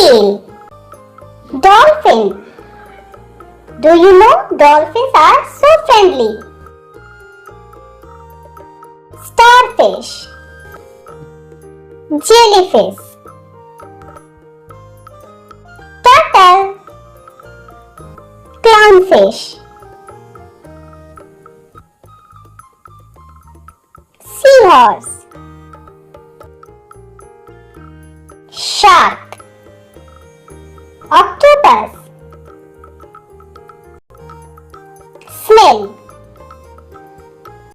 Whale. Dolphin. Do you know dolphins are so friendly? Starfish. Jellyfish. Turtle. Clownfish. Seahorse. Shark. Octopus.